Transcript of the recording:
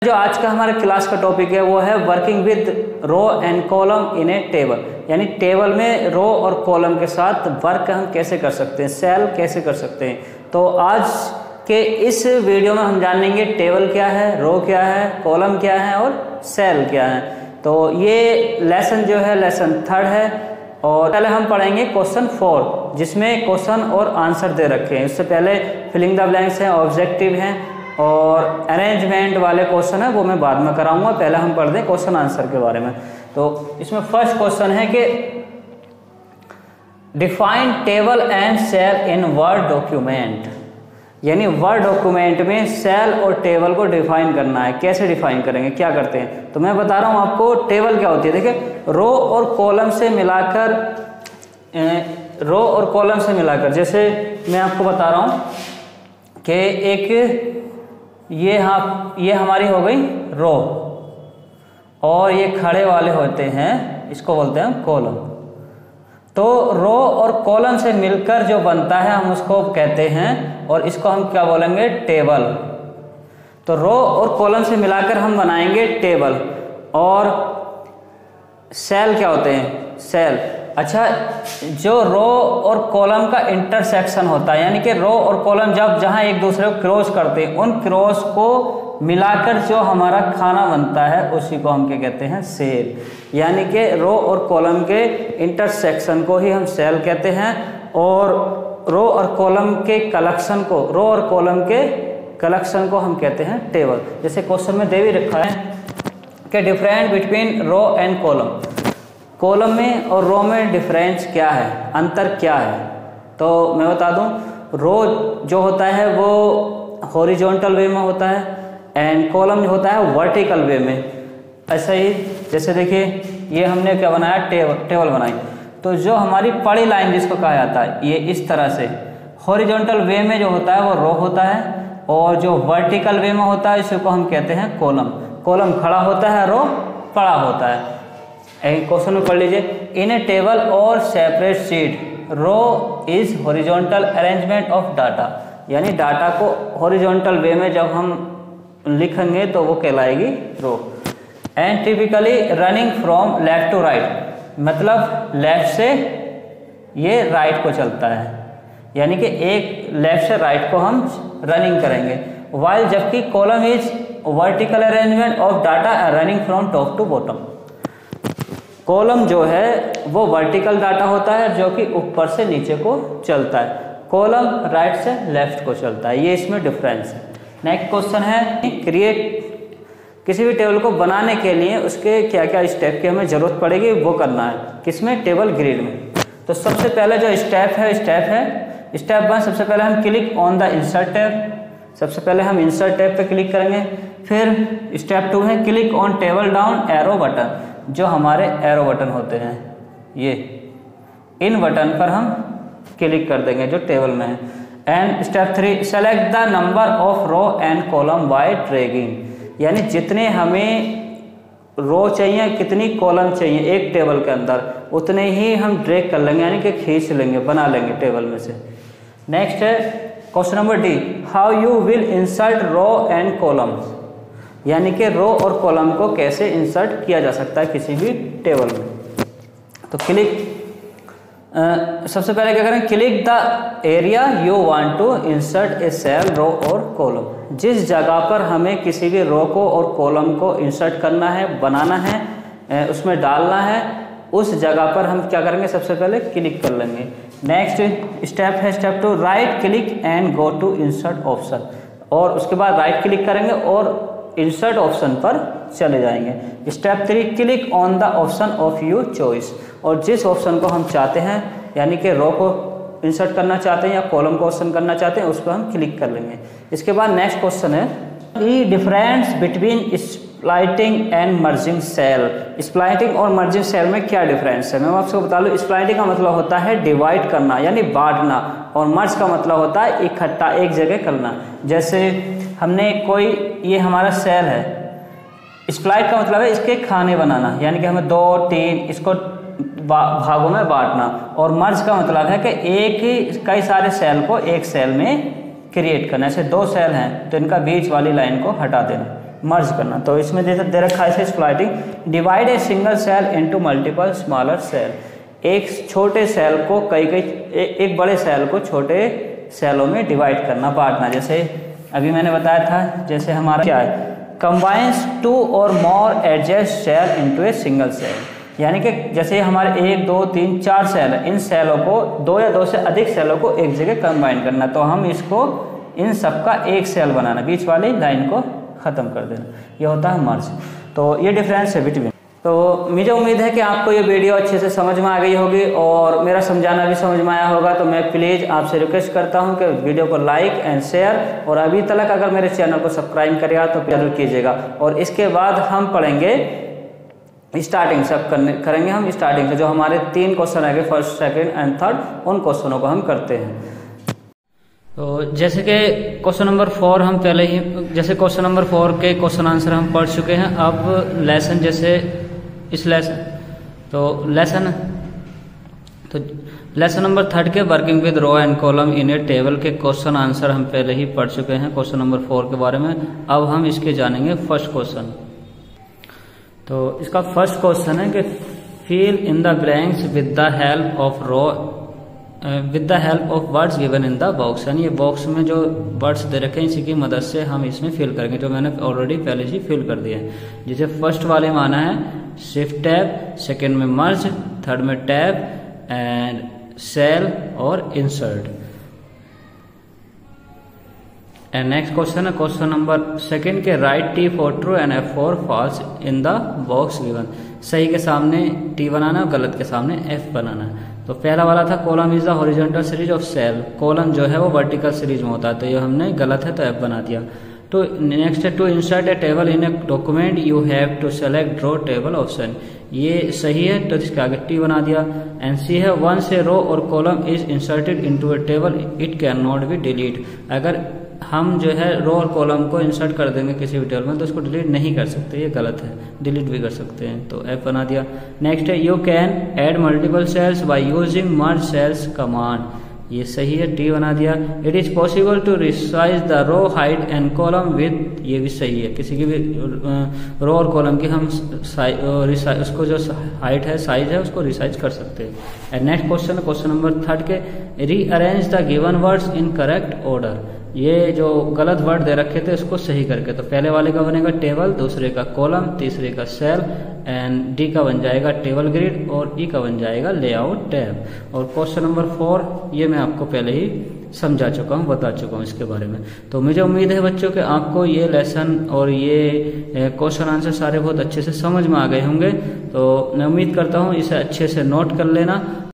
जो आज का हमारे क्लास का टॉपिक है वो है working with row and column in a table, यानी टेबल में रो और कॉलम के साथ वर्क हम कैसे कर सकते हैं, सेल कैसे कर सकते हैं। तो आज के इस वीडियो में हम जानेंगे टेबल क्या है, रो क्या है, कॉलम क्या है और सेल क्या है। तो ये लेसन जो है लेसन 3 है और पहले हम पढ़ेंगे क्वेश्चन 4 जिसमें क्वेश्चन और आंसर दे रखे हैं। इससे पहले फिलिंग द ब्लैंक्स हैं, ऑब्जेक्टिव हैं और अरेंजमेंट वाले क्वेश्चन है वो मैं बाद में कराऊंगा। पहले हम पढ़ दें क्वेश्चन आंसर के बारे में। तो इसमें फर्स्ट क्वेश्चन है कि define table and cell in Word document, यानी वर्ड डॉक्यूमेंट में सेल और टेबल को डिफाइन करना है। कैसे डिफाइन करेंगे, क्या करते हैं, तो मैं बता रहा हूं आपको। टेबल क्या होती है, देखिए रो और कॉलम से मिलाकर, जैसे मैं आपको बता रहा हूं कि एक ये हमारी हो गई रो और ये खड़े वाले होते हैं, इसको बोलते हैं कॉलम। तो रो और कॉलम से मिलकर जो बनता है हम उसको कहते हैं और इसको हम क्या बोलेंगे, टेबल। तो रो और कॉलम से मिलाकर हम बनाएंगे टेबल। और सेल क्या होते हैं, सेल। अच्छा, जो रो और कॉलम का इंटरसेक्शन होता है, यानी कि रो और कॉलम जहां एक दूसरे को क्रॉस करते हैं, उन क्रॉस को मिलाकर जो हमारा खाना बनता है उसी को हम क्या कहते हैं, सेल। यानी कि रो और कॉलम के इंटरसेक्शन को ही हम सेल कहते हैं और रो और कॉलम के कलेक्शन को हम कहते हैं टेबल। जैसे क्वेश्चन में दे भी रखा है कि difference between row and column, column में और रो में डिफरेंस क्या है, अंतर क्या है। तो मैं बता दूं, रो जो होता है वो हॉरिजॉन्टल वे में होता है एंड कॉलम जो होता है वर्टिकल वे में। ऐसा ही जैसे देखिए ये हमने क्या बनाया, टेबल बनाई। तो जो हमारी पड़ी लाइन जिसको कहा जाता है, ये इस तरह से हॉरिजॉन्टल वे में जो होता है वो रो होता है और जो वर्टिकल वे में होता है इसको हम कहते हैं कॉलम। कॉलम खड़ा होता है, रो पड़ा होता है। एक क्वेश्चन में पढ़ लीजिए, इन ए टेबल और separate sheet row is horizontal arrangement of data, यानी डाटा को हॉरिजॉन्टल वे में जब हम लिखेंगे तो वो कहलाएगी row. And typically running from left to right, मतलब लेफ्ट से ये राइट को चलता है, यानी कि एक लेफ्ट से राइट को हम रनिंग करेंगे। वाइल जबकि column is vertical arrangement of data running from top to bottom. Column जो है वो वर्टिकल डाटा होता है जो कि ऊपर से नीचे को चलता है, कॉलम राइट से लेफ्ट को चलता है। ये इसमें डिफरेंस है। नेक्स्ट क्वेश्चन है क्रिएट, किसी भी टेबल को बनाने के लिए उसके क्या क्या स्टेप की हमें जरूरत पड़ेगी वो करना है, किसमें, टेबल ग्रिड में। तो सबसे पहले जो स्टेप है स्टेप 1, सबसे पहले हम click on the insert tab, सबसे पहले हम इंसर्ट टैब पे क्लिक करेंगे। फिर स्टेप 2 है click on table down arrow button, जो हमारे एरो बटन होते हैं ये, इन बटन पर हम क्लिक कर देंगे जो टेबल में है। And step 3 select the number of row and column by dragging, यानी जितने हमें रो चाहिए, कितनी कॉलम चाहिए एक टेबल के अंदर, उतने ही हम ड्रैग कर लेंगे, यानी कि खींच लेंगे, बना लेंगे टेबल में से। नेक्स्ट है question number D, how you will insert row and column, यानी कि रो और कॉलम को कैसे इंसर्ट किया जा सकता है किसी भी टेबल में। तो सबसे पहले क्या करें, click the area you want to insert a cell, row और कॉलम। जिस जगह पर हमें किसी भी रो को और कॉलम को इंसर्ट करना है, बनाना है, उसमें डालना है, उस जगह पर हम क्या करेंगे, सबसे पहले क्लिक कर लेंगे। नेक्स्ट स्टेप है step 2, right click and go to insert option, और उसके बाद राइट क्लिक करेंगे और इंसर्ट ऑप्शन पर चले जाएंगे। Step 3 click on the option of your choice, और जिस ऑप्शन को हम चाहते हैं, यानी कि रो को इंसर्ट करना चाहते हैं या कॉलम को ऑप्शन करना चाहते हैं, उस पर हम क्लिक कर लेंगे। इसके बाद नेक्स्ट क्वेश्चन है ई difference between splitting and merging cell. Splitting और मर्जिंग सेल में क्या डिफरेंस है, मैं आपको बता लूँ। स्प्लाइटिंग का मतलब होता है डिवाइड करना, यानी बांटना, और मर्ज का मतलब होता है इकट्ठा एक जगह करना। जैसे हमने कोई, ये हमारा सेल है, स्प्लाइट का मतलब है इसके खाने बनाना, यानी कि हमें 2 3 इसको भागों में बांटना। और मर्ज का मतलब है कि कई सारे सेल को एक सेल में क्रिएट करना। ऐसे 2 सेल हैं तो इनका बीच वाली लाइन को हटा देना, मर्ज करना। तो इसमें दे रखा है splitting, divide a single cell into multiple smaller cell, एक छोटे सेल को एक बड़े सेल को छोटे सेलों में डिवाइड करना, बांटना। जैसे अभी मैंने बताया था, जैसे हमारा क्या है, कंबाइंस 2 और more adjacent cell into a single cell, यानी कि जैसे हमारे 1 2 3 4 सेल है, इन सेलों को 2 या 2 से अधिक सेलों को एक जगह कंबाइन करना, तो हम इसको इन सब का एक सेल बनाना, बीच वाली लाइन को ख़त्म कर देना, ये होता है मर्ज। तो ये डिफरेंस है बिटवीन। तो मुझे उम्मीद है कि आपको ये वीडियो अच्छे से समझ में आ गई होगी और मेरा समझाना भी समझ में आया होगा। तो मैं प्लीज़ आपसे रिक्वेस्ट करता हूं कि वीडियो को लाइक एंड शेयर, और अभी तक अगर मेरे चैनल को सब्सक्राइब करेगा तो जरूर कीजिएगा। और इसके बाद हम पढ़ेंगे स्टार्टिंग से, करेंगे हम स्टार्टिंग से, जो हमारे 3 क्वेश्चन है, फर्स्ट सेकेंड एंड थर्ड, उन क्वेश्चनों को हम करते हैं। तो जैसे कि क्वेश्चन नंबर 4 हम पहले ही, जैसे क्वेश्चन नंबर 4 के क्वेश्चन आंसर हम पढ़ चुके हैं। अब लेसन, जैसे इस लेसन लेसन नंबर 3 के working with row and column in a table के क्वेश्चन आंसर हम पहले ही पढ़ चुके हैं क्वेश्चन नंबर 4 के बारे में। अब हम इसके जानेंगे फर्स्ट क्वेश्चन। तो इसका फर्स्ट क्वेश्चन है कि fill in the blanks with the help of row with the help of words given in the box, यानी ये बॉक्स में जो वर्ड्स दे रखे हैं इसी की मदद से हम इसमें फिल करेंगे, जो मैंने ऑलरेडी पहले ही फिल कर दिया है। जैसे फर्स्ट वाले में आना है शिफ्ट टैब, सेकेंड में मर्ज, थर्ड में टैब एंड सेल और इंसर्ट। एंड नेक्स्ट क्वेश्चन है क्वेश्चन नंबर 2 के right T for true and F for falls in the box given, सही के सामने T बनाना और गलत के सामने F बनाना है। तो पहला वाला था column is the horizontal series of cell, column जो है वो वर्टिकल सीरीज में होता है, तो ये हमने गलत है तो F बना दिया। तो नेक्स्ट है to insert a table in a document you have to select draw table option, ये सही है तो इसके आगे T बना दिया। एंड सी है वंस ए रो और column is inserted into A table it can not be delete, अगर हम जो है रो और कॉलम को इंसर्ट कर देंगे किसी भी टेबल में तो उसको डिलीट नहीं कर सकते, ये गलत है, डिलीट भी कर सकते हैं, तो F बना दिया। नेक्स्ट है you can add multiple cells by using merge cells command, ये सही है, T बना दिया। It is possible to resize the row height and column with, ये भी सही है, किसी की भी रो और कॉलम की हम उसको जो हाइट है साइज है उसको रिसाइज कर सकते हैं। एंड नेक्स्ट क्वेश्चन है क्वेश्चन नंबर 3 के rearrange the given words in correct order, ये जो गलत वर्ड दे रखे थे उसको सही करके, तो पहले वाले का बनेगा टेबल, दूसरे का कॉलम, तीसरे का सेल एंड डी का बन जाएगा टेबल ग्रिड और ई का बन जाएगा लेआउट टैब। और क्वेश्चन नंबर 4 ये मैं आपको पहले ही समझा चुका हूँ, बता चुका हूँ इसके बारे में। तो मुझे उम्मीद है बच्चों कि आपको ये लेसन और ये क्वेश्चन आंसर सारे बहुत अच्छे से समझ में आ गए होंगे। तो मैं उम्मीद करता हूँ इसे अच्छे से नोट कर लेना।